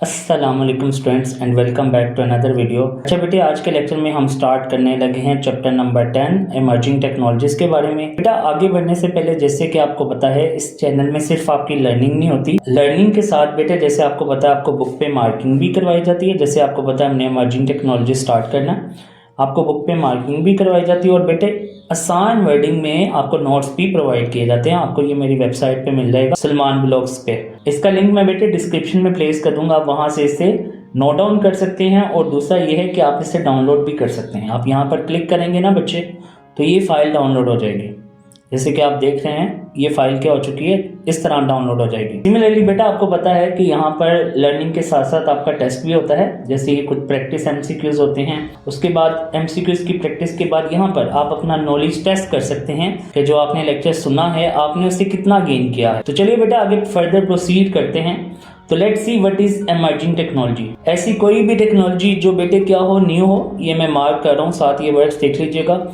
अस्सलाम वालेकुम students and welcome back to another video. अच्छा बेटे, आज के लेक्चर में हम स्टार्ट करने लगे हैं चैप्टर नंबर 10 इमर्जिंग टेक्नोलॉजीज के बारे में। बेटा आगे बढ़ने से पहले जैसे कि आपको पता है इस चैनल में सिर्फ आपकी लर्निंग नहीं होती, लर्निंग के साथ बेटे जैसे आपको पता है आपको बुक पे मार्किंग भी करवाई जाती है। जैसे आपको पता है हमने इमर्जिंग टेक्नोलॉजी स्टार्ट करना है, आपको बुक पे मार्किंग भी करवाई जाती है और बेटे आसान वर्डिंग में आपको नोट्स भी प्रोवाइड किए जाते हैं। आपको ये मेरी वेबसाइट पे मिल जाएगा सलमान ब्लॉग्स पे। इसका लिंक मैं बेटे डिस्क्रिप्शन में प्लेस कर दूंगा, आप वहां से इसे नोट डाउन कर सकते हैं। और दूसरा ये है कि आप इसे डाउनलोड भी कर सकते हैं। आप यहाँ पर क्लिक करेंगे ना बच्चे तो ये फाइल डाउनलोड हो जाएगी। जैसे कि आप देख रहे हैं ये फाइल क्या हो चुकी है, इस तरह डाउनलोड हो जाएगी। सिमिलरली बेटा आपको पता है कि यहाँ पर लर्निंग के साथ साथ आपका टेस्ट भी होता है। जैसे ये कुछ प्रैक्टिस एमसीक्यूज होते हैं, उसके बाद एमसीक्यूज की प्रैक्टिस के बाद यहाँ पर आप अपना नॉलेज टेस्ट कर सकते हैं कि जो आपने लेक्चर सुना है आपने उससे कितना गेन किया है। तो चलिए बेटा आगे फर्दर प्रोसीड करते हैं। तो let's see what is emerging technology. ऐसी कोई भी टेक्नोलॉजी जो बेटे क्या हो, न्यू हो, ये मैं मार्क कर रहा हूँ, साथ ये वर्ड्स देख लीजिएगा।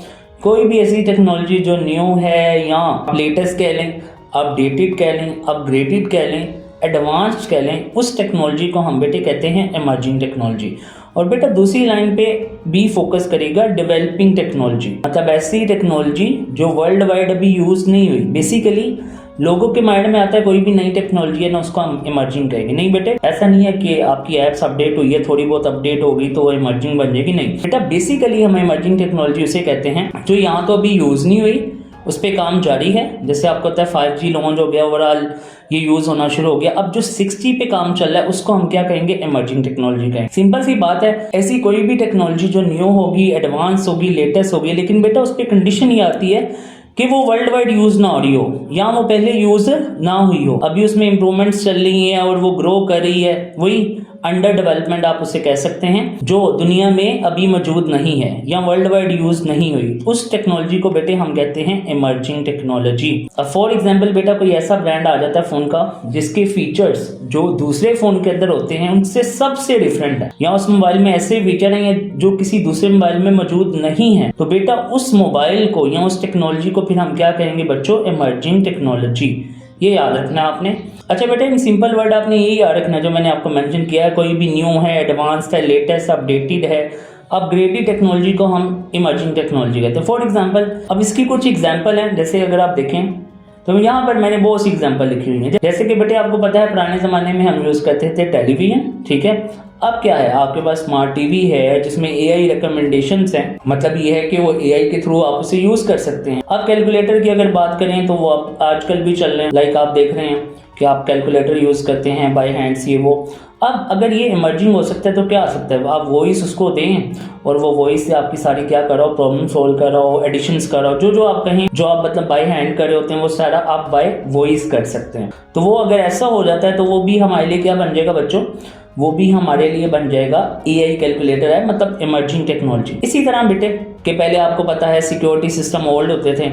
कोई भी ऐसी टेक्नोलॉजी जो न्यू है या लेटेस्ट कह लें, अपडेटेड कह लें, अपग्रेडेड कह लें, एडवांस्ड कह लें, उस टेक्नोलॉजी को हम बेटे कहते हैं इमर्जिंग टेक्नोलॉजी। और बेटा दूसरी लाइन पे भी फोकस करेगा डेवलपिंग टेक्नोलॉजी, मतलब ऐसी टेक्नोलॉजी जो वर्ल्ड वाइड अभी यूज नहीं हुई। बेसिकली लोगों के माइंड में आता है कोई भी नई टेक्नोलॉजी है ना उसको हम इमर्जिंग कहेंगे। नहीं बेटे, ऐसा नहीं है कि आपकी ऐप्स अपडेट हुई है, थोड़ी बहुत अपडेट होगी तो वो इमर्जिंग बन जाएगी। नहीं बेटा, बेसिकली हम इमर्जिंग टेक्नोलॉजी उसे कहते हैं जो यहाँ तो अभी यूज नहीं हुई, उस पर काम जारी है। जैसे आपको पता है 5G लॉन्च हो गया, ओवरऑल ये यूज होना शुरू हो गया। अब जो 6G पे काम चल रहा है उसको हम क्या कहेंगे, इमर्जिंग टेक्नोलॉजी कहेंगे। सिंपल सी बात है, ऐसी कोई भी टेक्नोलॉजी जो न्यू होगी, एडवांस होगी, लेटेस्ट होगी, लेकिन बेटा उस पर कंडीशन ये आती है कि वो वर्ल्ड वाइड यूज ना हो रही हो या वो पहले यूज ना हुई हो। अभी उसमें इंप्रूवमेंट्स चल रही हैं और वो ग्रो कर रही है, वही अंडर डेवलपमेंट आप उसे कह सकते हैं, जो दुनिया में अभी मौजूद नहीं है या वर्ल्ड वाइड यूज नहीं हुई। उस टेक्नोलॉजी को बेटे हम कहते हैं इमर्जिंग टेक्नोलॉजी। फॉर एग्जाम्पल बेटा कोई ऐसा ब्रांड आ जाता है फोन का जिसके फीचर्स जो दूसरे फोन के अंदर होते हैं उनसे सबसे डिफरेंट है, या उस मोबाइल में ऐसे फीचर हैं जो किसी दूसरे मोबाइल में मौजूद नहीं है, तो बेटा उस मोबाइल को या उस टेक्नोलॉजी को फिर हम क्या कहेंगे बच्चों, इमर्जिंग टेक्नोलॉजी। ये याद रखना है आपने। अच्छा बेटा इन सिंपल वर्ड आपने ये याद रखना जो मैंने आपको मेंशन किया है, कोई भी न्यू है, एडवांस्ड है, लेटेस्ट, अपडेटेड है, अपग्रेडेड टेक्नोलॉजी को हम इमर्जिंग टेक्नोलॉजी कहते हैं। फॉर एग्जांपल अब इसकी कुछ एग्जांपल हैं, जैसे अगर आप देखें तो यहाँ पर मैंने बहुत सी एग्जांपल लिखी हुई है। जैसे कि बेटे आपको पता है पुराने ज़माने में हम यूज़ करते थे टेलीविजन, ठीक है। अब क्या है, आपके पास स्मार्ट टीवी है जिसमें AI रिकमेंडेशंस हैं, मतलब ये है कि वो AI के थ्रू आप उसे यूज़ कर सकते हैं। अब कैलकुलेटर की अगर बात करें तो वो आजकल भी चल रहे हैं, लाइक आप देख रहे हैं कि आप कैलकुलेटर यूज़ करते हैं बाय हैंड्स, ये वो। अब अगर ये इमर्जिंग हो सकता है तो क्या आ सकता है, आप वॉइस उसको दें और वो वॉइस से आपकी सारी क्या करो, प्रॉब्लम सोल्व करो, एडिशंस करो, जो आप कहें, जो आप मतलब बाय हैंड कर रहे होते हैं वो सारा आप बाय वॉइस कर सकते हैं। तो वो अगर ऐसा हो जाता है तो वो भी हमारे लिए क्या बन जाएगा बच्चों, वो भी हमारे लिए बन जाएगा AI कैलकुलेटर है, मतलब इमर्जिंग टेक्नोलॉजी। इसी तरह बेटे कि पहले आपको पता है सिक्योरिटी सिस्टम ओल्ड होते थे,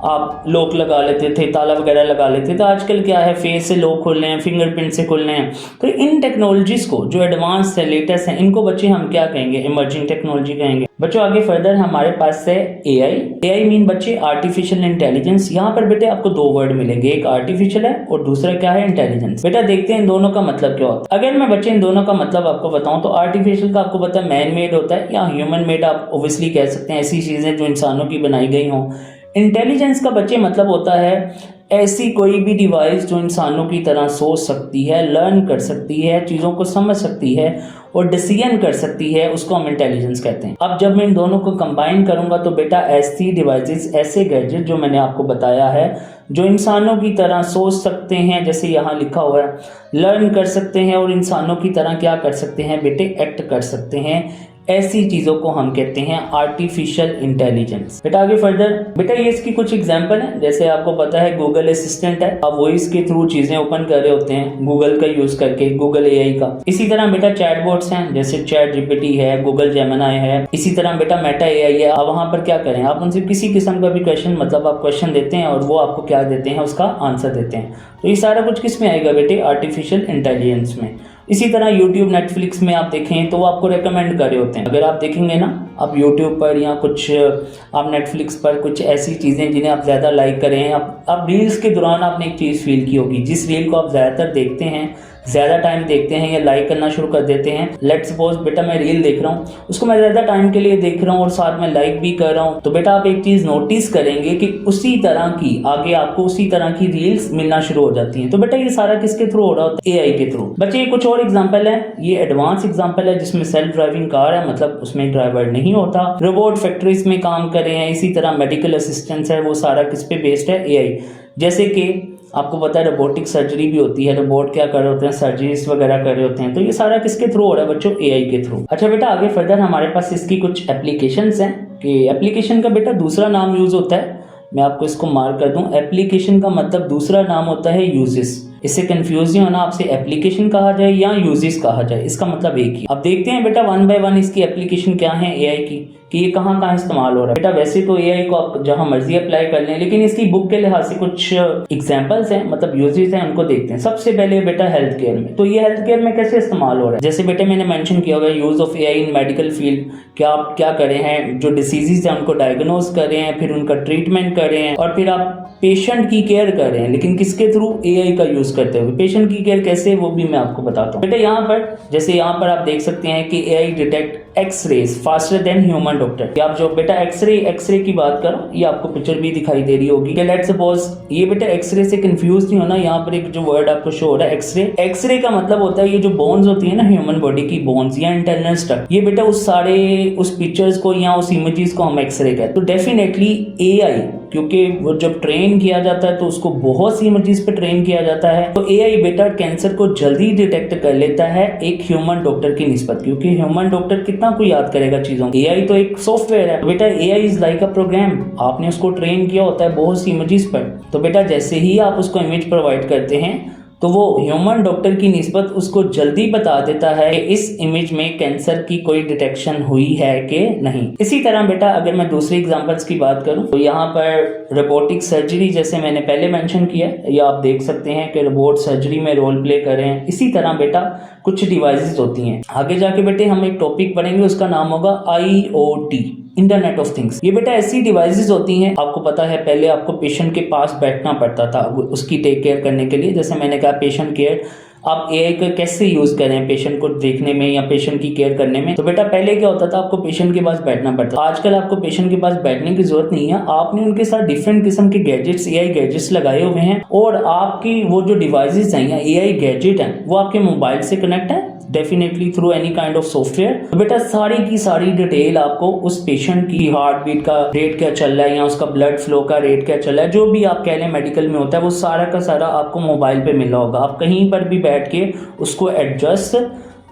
आप लॉक लगा लेते थे, ताला वगैरह लगा लेते थे। तो आजकल क्या है, फेस से लॉक खोल रहे हैं, फिंगरप्रिंट से खोल रहे हैं। तो इन टेक्नोलॉजीज को जो एडवांस है, लेटेस्ट है, इनको बच्चे हम क्या कहेंगे, इमर्जिंग टेक्नोलॉजी कहेंगे। बच्चों आगे फर्दर हमारे पास है AI मीन बच्चे आर्टिफिशियल इंटेलिजेंस। यहाँ पर बेटे आपको दो वर्ड मिलेंगे, एक आर्टिफिशियल है और दूसरा क्या है, इंटेलिजेंस। बेटा देखते हैं इन दोनों का मतलब क्या होता है। अगर मैं बच्चे इन दोनों का मतलब आपको बताऊं तो आर्टिफिशियल का आपको पता है मैन मेड होता है या ह्यूमन मेड, आप ओब्वियसली कह सकते हैं, ऐसी चीजें जो इंसानों की बनाई गई हों। इंटेलिजेंस का बच्चे मतलब होता है ऐसी कोई भी डिवाइस जो इंसानों की तरह सोच सकती है, लर्न कर सकती है, चीज़ों को समझ सकती है और डिसीजन कर सकती है, उसको हम इंटेलिजेंस कहते हैं। अब जब मैं इन दोनों को कंबाइन करूंगा तो बेटा ऐसी डिवाइसेस, ऐसे गैजेट जो मैंने आपको बताया है जो इंसानों की तरह सोच सकते हैं, जैसे यहाँ लिखा हुआ है, लर्न कर सकते हैं और इंसानों की तरह क्या कर सकते हैं बेटे, एक्ट कर सकते हैं, ऐसी चीजों को हम कहते हैं आर्टिफिशियल इंटेलिजेंस। बेटा आगे फर्दर बेटा ये इसकी कुछ एग्जांपल है। जैसे आपको पता है गूगल असिस्टेंट है, आप वॉइस के थ्रू चीजें ओपन कर रहे होते हैं गूगल का यूज करके, गूगल AI का। इसी तरह बेटा चैटबॉट्स हैं, जैसे चैट GPT है, गूगल जेमिनी है। इसी तरह बेटा मेटा AI है। आप वहां पर क्या करें, आप उनसे किसी किस्म का भी क्वेश्चन, मतलब आप क्वेश्चन देते हैं और वो आपको क्या देते हैं, उसका आंसर देते हैं। तो ये सारा कुछ किस में आएगा बेटे, आर्टिफिशियल इंटेलिजेंस में। इसी तरह यूट्यूब, नेटफ्लिक्स में आप देखें तो वो आपको रेकमेंड कर रहे होते हैं। अगर आप देखेंगे ना आप यूट्यूब पर या कुछ आप नेटफ्लिक्स पर कुछ ऐसी चीज़ें जिन्हें आप ज़्यादा लाइक करें, आप रील्स के दौरान आपने एक चीज़ फील की होगी, जिस रील को आप ज़्यादातर देखते हैं ज़्यादा टाइम देखते हैं या लाइक करना शुरू कर देते हैं। लेट्स सपोज बेटा मैं रील देख रहा हूँ, उसको मैं ज़्यादा टाइम के लिए देख रहा हूँ और साथ में लाइक भी कर रहा हूँ, तो बेटा आप एक चीज़ नोटिस करेंगे कि उसी तरह की आगे आपको उसी तरह की रील्स मिलना शुरू हो जाती हैं। तो बेटा ये सारा किसके थ्रू हो रहा होता है? एआई के थ्रू। बच्चे कुछ और एग्जाम्पल है, ये एडवांस एग्जाम्पल है जिसमें सेल्फ ड्राइविंग कार है, मतलब उसमें ड्राइवर नहीं होता। रोबोट फैक्ट्रीज में काम कर रहे हैं, इसी तरह मेडिकल असिस्टेंस है, वो सारा किस पे बेस्ड है? एआई। जैसे कि आपको पता है रोबोटिक सर्जरी भी होती है, रोबोट क्या कर रहे होते हैं? सर्जरीज वगैरह कर रहे होते हैं। तो ये सारा किसके थ्रू हो रहा है बच्चों? एआई के थ्रू। अच्छा बेटा आगे फर्दर हमारे पास इसकी कुछ एप्लीकेशंस हैं कि एप्लीकेशन का बेटा दूसरा नाम यूज होता है, मैं आपको इसको मार्क कर दूं। एप्लीकेशन का मतलब दूसरा नाम होता है यूजेस। इससे कंफ्यूज नहीं होना, आपसे एप्लीकेशन कहा जाए या यूजेस कहा जाए, इसका मतलब एक ही। अब देखते हैं बेटा वन बाय वन इसकी एप्लीकेशन क्या है एआई की, कि ये कहाँ कहाँ इस्तेमाल हो रहा है। बेटा वैसे तो एआई को आप जहां मर्जी अप्लाई कर लें, लेकिन इसकी बुक के लिहाज से कुछ एग्जांपल्स हैं, मतलब यूजेस हैं, उनको देखते हैं। सबसे पहले बेटा हेल्थ केयर में, तो ये हेल्थ केयर में कैसे इस्तेमाल हो रहा है? जैसे बेटा मैंने मेंशन किया हुआ है use of AI in medical field, क्या आप क्या कर रहे हैं, जो डिसीजेज हैं उनको डायग्नोज कर रहे हैं, फिर उनका ट्रीटमेंट कर रहे हैं, और फिर आप पेशेंट की केयर कर रहे हैं, लेकिन किसके थ्रू? एआई का यूज करते हुए। पेशेंट की केयर कैसे, वो भी मैं आपको बताता हूँ। बेटा यहाँ पर जैसे यहाँ पर आप देख सकते हैं कि AI detect x-rays faster than human doctor. आप जो बेटा एक्सरे की बात करो, ये आपको पिक्चर भी दिखाई दे रही होगी। लेट्स सपोज ये बेटा एक्सरे से कंफ्यूज नहीं होना, यहाँ पर एक जो वर्ड आपको शो हो रहा है एक्सरे। एक्सरे का मतलब होता है ये जो बोन्स होती है ना ह्यूमन बॉडी की, बोन्स या इंटरनल स्ट्रक्चर, ये बेटा उस सारे उस पिक्चर्स को या उस इमेजेस को हम एक्सरे कहते हैं। तो डेफिनेटली एआई, क्योंकि वो जब ट्रेन किया जाता है तो उसको बहुत सी इमेजेस पे ट्रेन किया जाता है, तो एआई बेटा कैंसर को जल्दी डिटेक्ट कर लेता है एक ह्यूमन डॉक्टर की निस्बत, क्योंकि ह्यूमन डॉक्टर कितना को याद करेगा चीजों। एआई तो एक सॉफ्टवेयर है बेटा, AI is like a program, आपने उसको ट्रेन किया होता है बहुत सी इमेजेस पर। तो बेटा जैसे ही आप उसको इमेज प्रोवाइड करते हैं तो वो ह्यूमन डॉक्टर की निस्बत उसको जल्दी बता देता है कि इस इमेज में कैंसर की कोई डिटेक्शन हुई है कि नहीं। इसी तरह बेटा अगर मैं दूसरी एग्जांपल्स की बात करूं तो यहाँ पर रोबोटिक सर्जरी, जैसे मैंने पहले मेंशन किया, या आप देख सकते हैं कि रोबोट सर्जरी में रोल प्ले कर रहे हैं। इसी तरह बेटा कुछ डिवाइसेस होती हैं, आगे जाके बेटे हम एक टॉपिक पढ़ेंगे, उसका नाम होगा IoT, इंटरनेट ऑफ थिंग्स। ये बेटा ऐसी डिवाइसेस होती हैं, आपको पता है पहले आपको पेशेंट के पास बैठना पड़ता था उसकी टेक केयर करने के लिए। जैसे मैंने कहा पेशेंट केयर, आप एआई का कैसे यूज करें पेशेंट को देखने में या पेशेंट की केयर करने में। तो बेटा पहले क्या होता था, आपको पेशेंट के पास बैठना पड़ता। आजकल आपको पेशेंट के पास बैठने की जरूरत नहीं है, आपने उनके साथ डिफरेंट किस्म के गैजेट्स, एआई गैजेट्स लगाए हुए हैं, और आपकी वो जो डिवाइसेस हैं या एआई गैजेट हैं वो आपके मोबाइल से कनेक्ट है, definitely through any kind of software. तो बेटा सारी की सारी डिटेल आपको उस पेशेंट की हार्ट बीट का रेट क्या चल रहा है या उसका ब्लड फ्लो का रेट क्या चल रहा है, जो भी आप कह लें मेडिकल में होता है, वो सारा का सारा आपको मोबाइल पे मिला होगा। आप कहीं पर भी बैठ के उसको एडजस्ट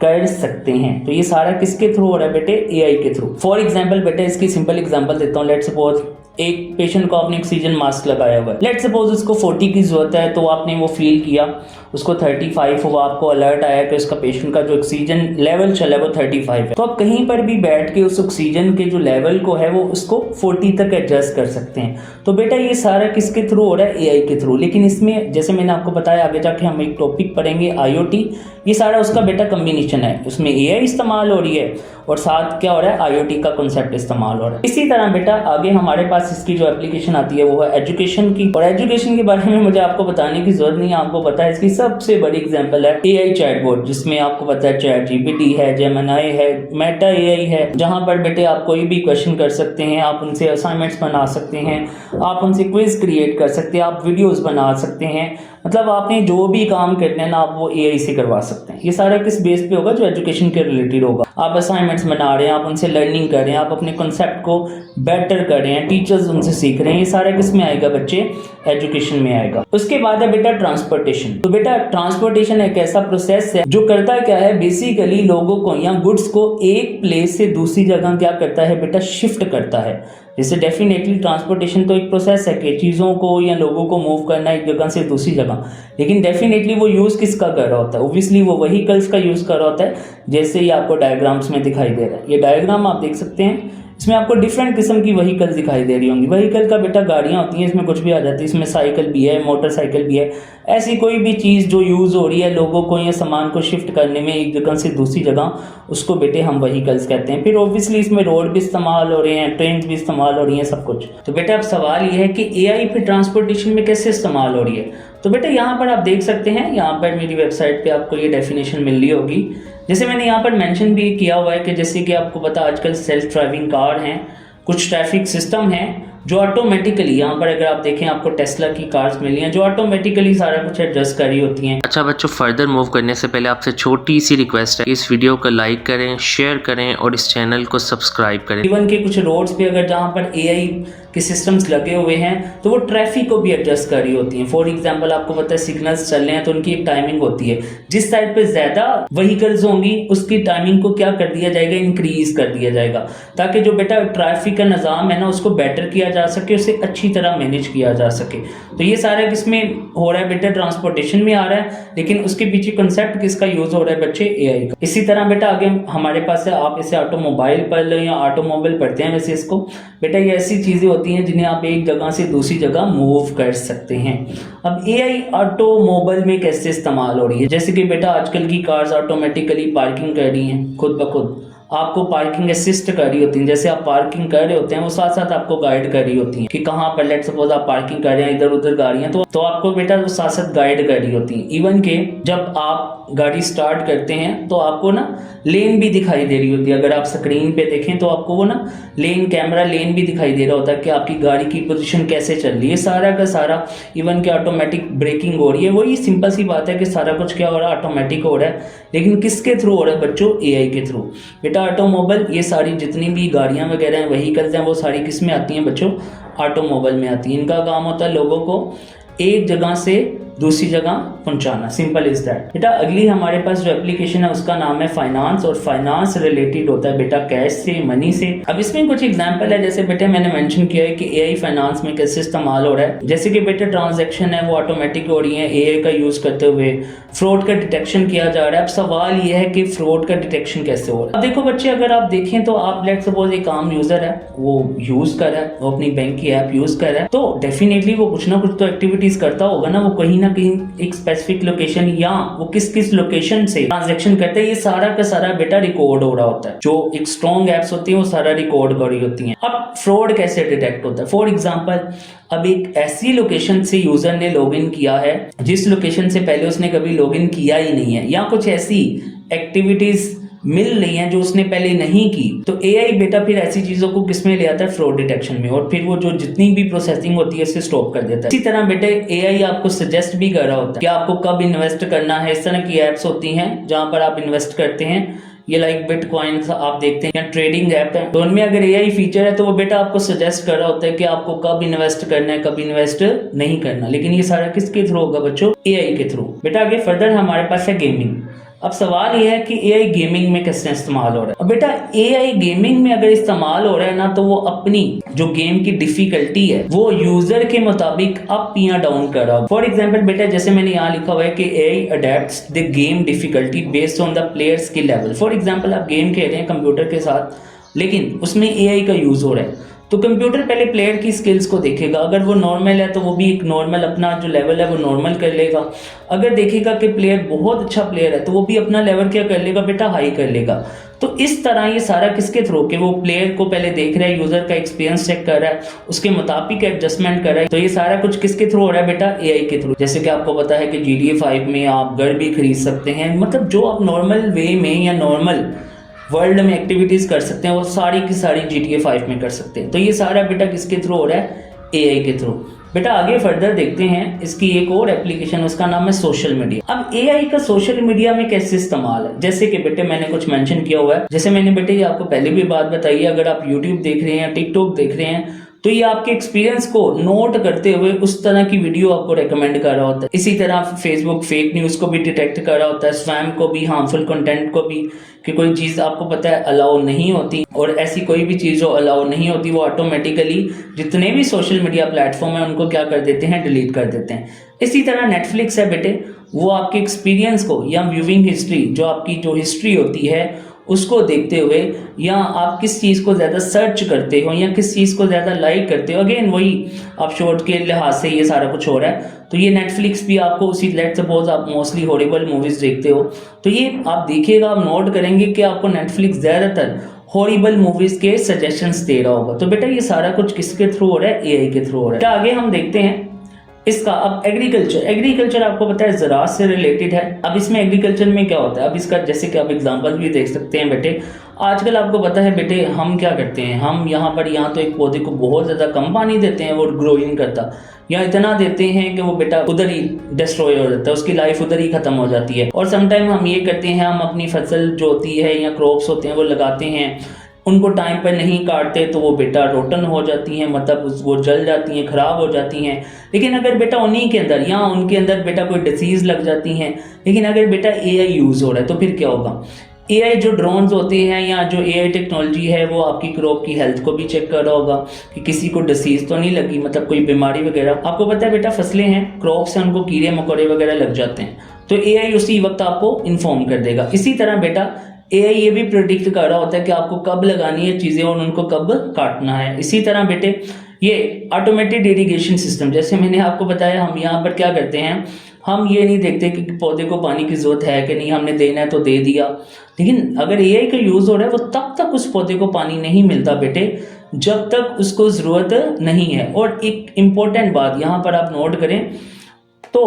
कर सकते हैं। तो ये सारा किसके थ्रू हो रहा है बेटे? एआई के थ्रू। फॉर एग्जाम्पल बेटे इसकी सिंपल एग्जाम्पल देता हूँ। लेट्स सपोज एक पेशेंट को आपने ऑक्सीजन मास्क लगाया हुआ है, लेट्स सपोज उसको 40 की जरूरत है, तो आपने वो फील किया, उसको 35 हुआ, आपको अलर्ट आया कि उसका पेशेंट का जो ऑक्सीजन लेवल चला है वो 35 है। तो आप कहीं पर भी बैठ के उस ऑक्सीजन के जो लेवल को है वो उसको 40 तक एडजस्ट कर सकते हैं। तो बेटा ये सारा किसके थ्रू हो रहा है? एआई के थ्रू। लेकिन इसमें जैसे मैंने आपको बताया, आगे जाके हम एक टॉपिक पढ़ेंगे IoT, ये सारा उसका बेटा कम्बिनेशन है, उसमें एआई इस्तेमाल हो रही है और साथ क्या हो रहा है? IoT का कॉन्सेप्ट इस्तेमाल हो रहा है। इसी तरह बेटा आगे हमारे पास इसकी जो एप्लीकेशन आती है वो है एजुकेशन की, और एजुकेशन के बारे में मुझे आपको बताने की जरूरत नहीं है, आपको पता है। इसकी सबसे बड़ी एग्जांपल है एआई चैटबॉट, जिसमें आपको पता है चैट जीपीटी है, जेमिनी है, मेटा एआई है, जहां पर बेटे आप कोई भी क्वेश्चन कर सकते हैं, आप उनसे असाइनमेंट्स बना सकते हैं, आप उनसे क्विज क्रिएट कर सकते हैं, आप वीडियोस बना सकते हैं, मतलब आपने जो भी काम करना है ना आप वो एआई से करवा सकते हैं। ये सारा किस बेस पे होगा? जो एजुकेशन के रिलेटेड होगा। आप असाइनमेंट्स बना रहे हैं, आप उनसे लर्निंग कर रहे हैं, आप अपने कॉन्सेप्ट को बेटर कर रहे हैं, टीचर्स उनसे सीख रहे हैं, ये सारा किस में आएगा बच्चे? एजुकेशन में आएगा। उसके बाद है बेटा ट्रांसपोर्टेशन। तो बेटा ट्रांसपोर्टेशन एक ऐसा प्रोसेस है जो करता क्या है, बेसिकली लोगों को या गुड्स को एक प्लेस से दूसरी जगह क्या करता है बेटा? शिफ्ट करता है। जैसे डेफिनेटली ट्रांसपोर्टेशन तो एक प्रोसेस है कि चीज़ों को या लोगों को मूव करना एक जगह से दूसरी जगह, लेकिन डेफिनेटली वो यूज़ किसका कर रहा होता है? ओब्वियसली वो व्हीकल्स का यूज़ कर रहा होता है, जैसे ये आपको डायग्राम्स में दिखाई दे रहा है। ये डायग्राम आप देख सकते हैं, इसमें आपको डिफरेंट किस्म की व्हीकल्स दिखाई दे रही होंगी। व्हीकल का बेटा गाड़ियाँ होती हैं, इसमें कुछ भी आ जाती है, इसमें साइकिल भी है, मोटरसाइकिल भी है, ऐसी कोई भी चीज़ जो यूज़ हो रही है लोगों को या सामान को शिफ्ट करने में एक जगह से दूसरी जगह, उसको बेटे हम व्हीकल्स कहते हैं। फिर ऑब्वियसली इसमें रोड भी इस्तेमाल हो रहे हैं, ट्रेन भी इस्तेमाल हो रही हैं, सब कुछ। तो बेटा अब सवाल ये है कि एआई फिर ट्रांसपोर्टेशन में कैसे इस्तेमाल हो रही है? तो बेटा यहाँ पर आप देख सकते हैं, यहाँ पर मेरी वेबसाइट पे आपको ये डेफिनेशन मिल रही होगी। जैसे मैंने यहाँ पर मेंशन भी किया हुआ है कि जैसे कि आपको पता आजकल सेल्फ ड्राइविंग कार हैं, कुछ ट्रैफिक सिस्टम हैं जो ऑटोमेटिकली, यहाँ पर अगर आप देखें आपको टेस्ला की कार्स मिली हैं जो ऑटोमेटिकली सारा कुछ एडजस्ट कर रही होती हैं। अच्छा बच्चों, फर्दर मूव करने से पहले आपसे छोटी सी रिक्वेस्ट है, इस वीडियो को लाइक करें, शेयर करें और इस चैनल को सब्सक्राइब करें। इवन के कुछ रोड्स पे अगर जहाँ पर एआई के सिस्टम्स लगे हुए हैं तो वो ट्रैफिक को भी एडजस्ट कर रही होती हैं। फॉर एग्जांपल आपको पता है सिग्नल्स चल रहे हैं तो उनकी एक टाइमिंग होती है, जिस साइड पे ज़्यादा व्हीकल्स होंगी उसकी टाइमिंग को क्या कर दिया जाएगा, इंक्रीज कर दिया जाएगा, ताकि जो बेटा ट्रैफिक का निज़ाम है ना उसको बेटर किया जा सके, उसे अच्छी तरह मैनेज किया जा सके। तो ये सारा किसमें हो रहा है बेटा, ट्रांसपोर्टेशन में आ रहा है, लेकिन उसके पीछे कंसेप्ट किसका यूज हो रहा है बच्चे, एआई का। इसी तरह बेटा आगे हमारे पास है, आप इसे ऑटोमोबाइल पढ़ लो या ऑटोमोबाइल पढ़ते हैं वैसे इसको, बेटा ये ऐसी चीजें होती हैं जिन्हें आप एक जगह से दूसरी जगह मूव कर सकते हैं। अब एआई ऑटोमोबाइल में कैसे इस्तेमाल हो रही है, जैसे कि बेटा आजकल की कार्स ऑटोमेटिकली पार्किंग कर रही हैं, खुद ब खुद आपको पार्किंग असिस्ट कर रही होती हैं। जैसे आप पार्किंग कर रहे होते हैं वो साथ साथ आपको गाइड कर रही होती हैं कि कहाँ पर, लेट सपोज आप पार्किंग कर रहे हैं इधर उधर गाड़ियां, तो आपको बेटा वो साथ साथ गाइड कर रही होती हैं। इवन के जब आप गाड़ी स्टार्ट करते हैं तो आपको ना लेन भी दिखाई दे रही होती है। अगर आप स्क्रीन पे देखें तो आपको वो ना लेन, कैमरा लेन भी दिखाई दे रहा होता है कि आपकी गाड़ी की पोजीशन कैसे चल रही है, सारा का सारा। इवन के ऑटोमेटिक ब्रेकिंग हो रही है, वही सिंपल सी बात है कि सारा कुछ क्या हो रहा है, ऑटोमेटिक हो रहा है। लेकिन किसके थ्रू हो रहा है बच्चों, एआई के थ्रू। बेटा ऑटोमोबाइल, ये सारी जितनी भी गाड़ियां वगैरह हैं, व्हीकल्स हैं, वो सारी किस में आती हैं बच्चों, ऑटोमोबाइल में आती है। इनका काम होता है लोगों को एक जगह से दूसरी जगह पहुंचाना, सिंपल इज दैट। बेटा अगली हमारे पास जो एप्लीकेशन है उसका नाम है फाइनेंस, और फाइनेंस रिलेटेड होता है बेटा कैश से, मनी से। अब इसमें कुछ एग्जांपल है, जैसे बेटा मैंने मेंशन किया है कि एआई फाइनेंस में कैसे इस्तेमाल हो रहा है। जैसे कि बेटा ट्रांजैक्शन है वो ऑटोमेटिक हो रही है एआई का यूज करते हुए, फ्रॉड का डिटेक्शन किया जा रहा है। अब सवाल यह है कि फ्रॉड का डिटेक्शन कैसे हो रहा है। अब देखो बच्चे, अगर आप देखें तो आप लेट सपोज एक आम यूजर है, वो यूज कर रहा है, वो अपनी बैंक की ऐप यूज कर रहा है, तो डेफिनेटली वो कुछ ना कुछ तो एक्टिविटीज करता होगा ना, वो कहीं ना कहीं एक स्पेसिफिक लोकेशन या वो किस किस लोकेशन से ट्रांजैक्शन करते हैं, ये सारा का सारा बेटा रिकॉर्ड हो रहा होता है। जो एक स्ट्रॉन्ग एप्स होती है वो सारा रिकॉर्ड कर रही होती हैं। अब फ्रॉड कैसे डिटेक्ट होता है, फॉर एग्जांपल अब एक ऐसी लोकेशन से यूजर ने लॉगिन किया है जिस लोकेशन से पहले उसने कभी लॉगिन किया ही नहीं है, या कुछ ऐसी एक्टिविटीज मिल रही हैं जो उसने पहले नहीं की, तो एआई बेटा फिर ऐसी चीजों को किसमें ले आता है, फ्रॉड डिटेक्शन में, और फिर वो जो जितनी भी प्रोसेसिंग होती है उसे स्टॉप कर देता है। इसी तरह बेटे एआई आपको सजेस्ट भी कर रहा होता है कि आपको कब इन्वेस्ट करना है। इस तरह की एप्स होती हैं जहां पर आप इन्वेस्ट करते हैं, ये लाइक बिटकॉइन आप देखते हैं या ट्रेडिंग ऐप है, तो उनमें अगर एआई फीचर है तो वो बेटा आपको सजेस्ट कर रहा होता है कि आपको कब इन्वेस्ट करना है, कब इन्वेस्ट नहीं करना। लेकिन ये सारा किसके थ्रू होगा बच्चों, एआई के थ्रू। बेटा आगे फर्दर हमारे पास है गेमिंग। अब सवाल यह है कि एआई गेमिंग में कैसे इस्तेमाल हो रहा है। अब बेटा एआई गेमिंग में अगर इस्तेमाल हो रहा है ना, तो वो अपनी जो गेम की डिफिकल्टी है वो यूजर के मुताबिक अप या डाउन कर रहा है। फॉर एग्जांपल बेटा जैसे मैंने यहाँ लिखा हुआ है कि AI adapts the game difficulty based on the player skill level. For example आप गेम खेल रहे हैं कंप्यूटर के साथ, लेकिन उसमें एआई का यूज हो रहा है, तो कंप्यूटर पहले प्लेयर की स्किल्स को देखेगा। अगर वो नॉर्मल है तो वो भी एक नॉर्मल अपना जो लेवल है वो नॉर्मल कर लेगा। अगर देखेगा कि प्लेयर बहुत अच्छा प्लेयर है तो वो भी अपना लेवल क्या कर लेगा बेटा, हाई कर लेगा। तो इस तरह ये सारा किसके थ्रू के वो प्लेयर को पहले देख रहा है, यूजर का एक्सपीरियंस चेक कर रहा है, उसके मुताबिक एडजस्टमेंट कर रहा है। तो ये सारा कुछ किसके थ्रू हो रहा है बेटा, एआई के थ्रू। जैसे कि आपको पता है कि GTA 5 में आप घर भी खरीद सकते हैं, मतलब जो आप नॉर्मल वे में या नॉर्मल वर्ल्ड में एक्टिविटीज कर सकते हैं वो सारी की सारी GTA 5 में कर सकते हैं। तो ये सारा बेटा किसके थ्रू हो रहा है, एआई के थ्रू। बेटा आगे फर्दर देखते हैं, इसकी एक और एप्लीकेशन, उसका नाम है सोशल मीडिया। अब एआई का सोशल मीडिया में कैसे इस्तेमाल है, जैसे कि बेटे मैंने कुछ मेंशन किया हुआ है। जैसे मैंने बेटे ये आपको पहले भी बात बताई है, अगर आप यूट्यूब देख रहे हैं, टिकटॉक देख रहे हैं, तो ये आपके एक्सपीरियंस को नोट करते हुए उस तरह की वीडियो आपको रेकमेंड कर रहा होता है। इसी तरह फेसबुक फेक न्यूज़ को भी डिटेक्ट कर रहा होता है, स्पैम को भी, हार्मफुल कंटेंट को भी, कि कोई चीज़ आपको पता है अलाउ नहीं होती, और ऐसी कोई भी चीज़ जो अलाउ नहीं होती वो ऑटोमेटिकली जितने भी सोशल मीडिया प्लेटफॉर्म है उनको क्या कर देते हैं, डिलीट कर देते हैं। इसी तरह नेटफ्लिक्स है बेटे, वो आपके एक्सपीरियंस को या व्यूइंग हिस्ट्री, जो आपकी जो हिस्ट्री होती है उसको देखते हुए, या आप किस चीज़ को ज़्यादा सर्च करते हो या किस चीज़ को ज़्यादा लाइक करते हो, अगेन वही आप शॉर्ट के लिहाज से ये सारा कुछ हो रहा है। तो ये नेटफ्लिक्स भी आपको उसी, लेट सपोज आप मोस्टली हॉरिबल मूवीज़ देखते हो, तो ये आप देखिएगा, आप नोट करेंगे कि आपको नेटफ्लिक्स ज़्यादातर हॉरिबल मूवीज़ के सजेशंस दे रहा होगा। तो बेटा ये सारा कुछ किसके थ्रू हो रहा है, एआई के थ्रू हो रहा है। आगे हम देखते हैं इसका अब एग्रीकल्चर आपको पता है ज़राअत से रिलेटेड है। अब इसमें एग्रीकल्चर में क्या होता है, अब इसका जैसे कि आप एग्जांपल भी देख सकते हैं बेटे। आजकल आपको पता है बेटे हम क्या करते हैं, हम यहाँ तो एक पौधे को बहुत ज़्यादा कम पानी देते हैं, वो ग्रो ही नहीं करता, या इतना देते हैं कि वो बेटा उधर ही डिस्ट्रॉय हो जाता है, उसकी लाइफ उधर ही ख़त्म हो जाती है। और समटाइम हम ये करते हैं, हम अपनी फसल जो होती है या क्रॉप्स होते हैं वो लगाते हैं, उनको टाइम पर नहीं काटते तो वो बेटा रोटन हो जाती हैं, मतलब वो जल जाती हैं, ख़राब हो जाती हैं। लेकिन अगर बेटा उन्हीं के अंदर या उनके अंदर बेटा कोई डिसीज़ लग जाती हैं, लेकिन अगर बेटा एआई यूज़ हो रहा है तो फिर क्या होगा। एआई जो ड्रोन्स होते हैं या जो एआई टेक्नोलॉजी है वो आपकी क्रॉप की हेल्थ को भी चेक कर रहा होगा कि किसी को डिसीज़ तो नहीं लगी, मतलब कोई बीमारी वगैरह। आपको पता है बेटा फसलें हैं, क्रॉप्स हैं, उनको कीड़े मकोड़े वगैरह लग जाते हैं तो एआई उसी वक्त आपको इन्फॉर्म कर देगा। इसी तरह बेटा एआई ये भी प्रेडिक्ट कर रहा होता है कि आपको कब लगानी है चीज़ें और उनको कब काटना है। इसी तरह बेटे ये ऑटोमेटेड इरिगेशन सिस्टम, जैसे मैंने आपको बताया, हम यहाँ पर क्या करते हैं, हम ये नहीं देखते कि पौधे को पानी की ज़रूरत है कि नहीं, हमने देना है तो दे दिया। लेकिन अगर एआई का यूज़ हो रहा है वो तब तक उस पौधे को पानी नहीं मिलता बेटे जब तक उसको ज़रूरत नहीं है। और एक इम्पोर्टेंट बात यहाँ पर आप नोट करें तो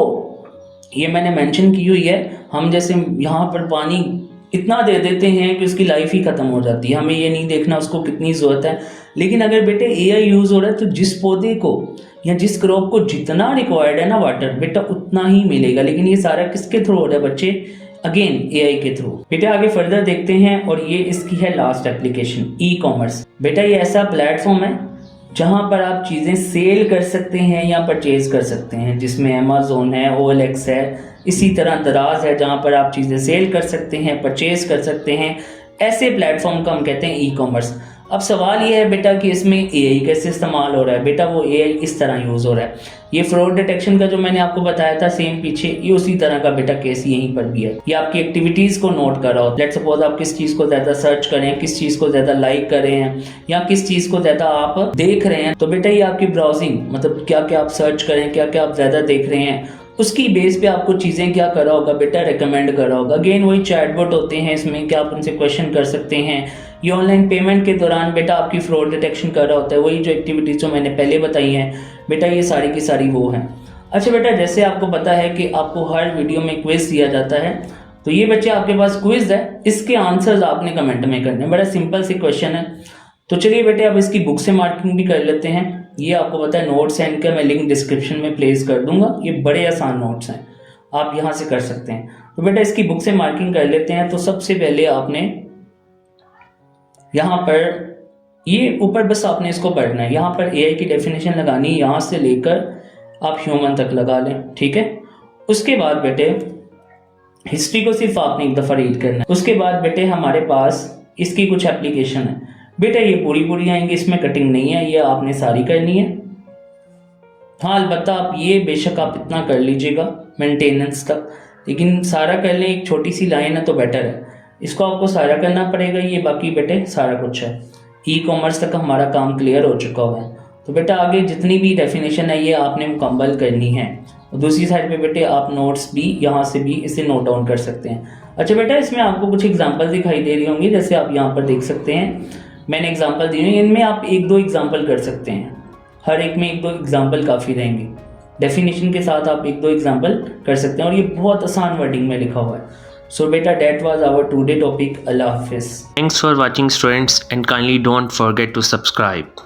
ये मैंने मेंशन की हुई है, हम जैसे यहाँ पर पानी इतना दे देते हैं कि उसकी लाइफ ही ख़त्म हो जाती है, हमें ये नहीं देखना उसको कितनी ज़रूरत है। लेकिन अगर बेटे एआई यूज़ हो रहा है तो जिस पौधे को या जिस क्रॉप को जितना रिक्वायर्ड है ना वाटर बेटा उतना ही मिलेगा। लेकिन ये सारा किसके थ्रू हो रहा है बच्चे, अगेन एआई के थ्रू। बेटा आगे फर्दर देखते हैं और ये इसकी है लास्ट एप्लीकेशन, ई कॉमर्स। बेटा ये ऐसा प्लेटफॉर्म है जहाँ पर आप चीज़ें सेल कर सकते हैं या परचेज कर सकते हैं, जिसमें अमेज़ोन है, OLX है, इसी तरह दराज है जहाँ पर आप चीज़ें सेल कर सकते हैं, परचेज कर सकते हैं। ऐसे प्लेटफॉर्म को हम कहते हैं ई कॉमर्स। अब सवाल ये है बेटा कि इसमें एआई कैसे इस्तेमाल हो रहा है। बेटा वो एआई इस तरह यूज़ हो रहा है, ये फ्रॉड डिटेक्शन का जो मैंने आपको बताया था सेम पीछे, ये उसी तरह का बेटा केस यहीं पर भी है। ये आपकी एक्टिविटीज़ को नोट कर रहा हो। लेट्स सपोज आप किस चीज़ को ज़्यादा सर्च करें, किस चीज़ को ज़्यादा लाइक कर रहे हैं या किस चीज़ को ज़्यादा आप देख रहे हैं, तो बेटा ये आपकी ब्राउजिंग, मतलब क्या क्या आप सर्च करें, क्या क्या आप ज़्यादा देख रहे हैं, उसकी बेस पे आपको चीज़ें क्या कर रहा होगा बेटा, रेकमेंड कर रहा होगा। अगेन वही चैटबॉट होते हैं इसमें, क्या आप उनसे क्वेश्चन कर सकते हैं। ये ऑनलाइन पेमेंट के दौरान बेटा आपकी फ्रॉड डिटेक्शन कर रहा होता है, वही जो एक्टिविटीज़ जो मैंने पहले बताई हैं बेटा, ये सारी की सारी वो हैं। अच्छा बेटा, जैसे आपको पता है कि आपको हर वीडियो में क्विज़ दिया जाता है, तो ये बच्चे आपके पास क्विज़ है, इसके आंसर्स आपने कमेंट में करने, बड़ा सिंपल सी क्वेश्चन है। तो चलिए बेटे अब इसकी बुक से मार्किंग भी कर लेते हैं। ये आपको पता है नोट्स हैं इनका, मैं लिंक डिस्क्रिप्शन में प्लेस कर दूंगा। ये बड़े आसान नोट्स हैं, आप यहाँ से कर सकते हैं। तो बेटा इसकी बुक से मार्किंग कर लेते हैं। तो सबसे पहले आपने यहाँ पर ये ऊपर बस आपने इसको पढ़ना है, यहाँ पर एआई की डेफिनेशन लगानी है, यहाँ से लेकर आप ह्यूमन तक लगा लें, ठीक है। उसके बाद बेटे हिस्ट्री को सिर्फ आपने एक दफ़ा रीड करना है। उसके बाद बेटे हमारे पास इसकी कुछ एप्लीकेशन है बेटा, ये पूरी आएंगी, इसमें कटिंग नहीं है, ये आपने सारी करनी है। हाँ अलबत्ता आप ये बेशक आप इतना कर लीजिएगा मेंटेनेंस तक, लेकिन सारा कर लें, एक छोटी सी लाइन है तो बेटर है, इसको आपको सारा करना पड़ेगा। ये बाकी बेटे सारा कुछ है, ई कॉमर्स तक हमारा काम क्लियर हो चुका हुआ है। तो बेटा आगे जितनी भी डेफिनेशन है ये आपने मुकम्मल करनी है। और दूसरी साइड पे बेटे आप नोट्स भी यहाँ से भी इसे नोट डाउन कर सकते हैं। अच्छा बेटा इसमें आपको कुछ एग्जांपल दिखाई दे रही होंगी, जैसे आप यहाँ पर देख सकते हैं मैंने एग्जांपल दी हुई, इनमें आप एक दो एग्जांपल कर सकते हैं, हर एक में एक दो एग्जांपल काफ़ी रहेंगे। डेफिनेशन के साथ आप एक दो एग्जांपल कर सकते हैं और ये बहुत आसान वर्डिंग में लिखा हुआ है। सो बेटा that was our today topic. Allah Hafiz. Thanks for watching students and kindly don't forget to subscribe.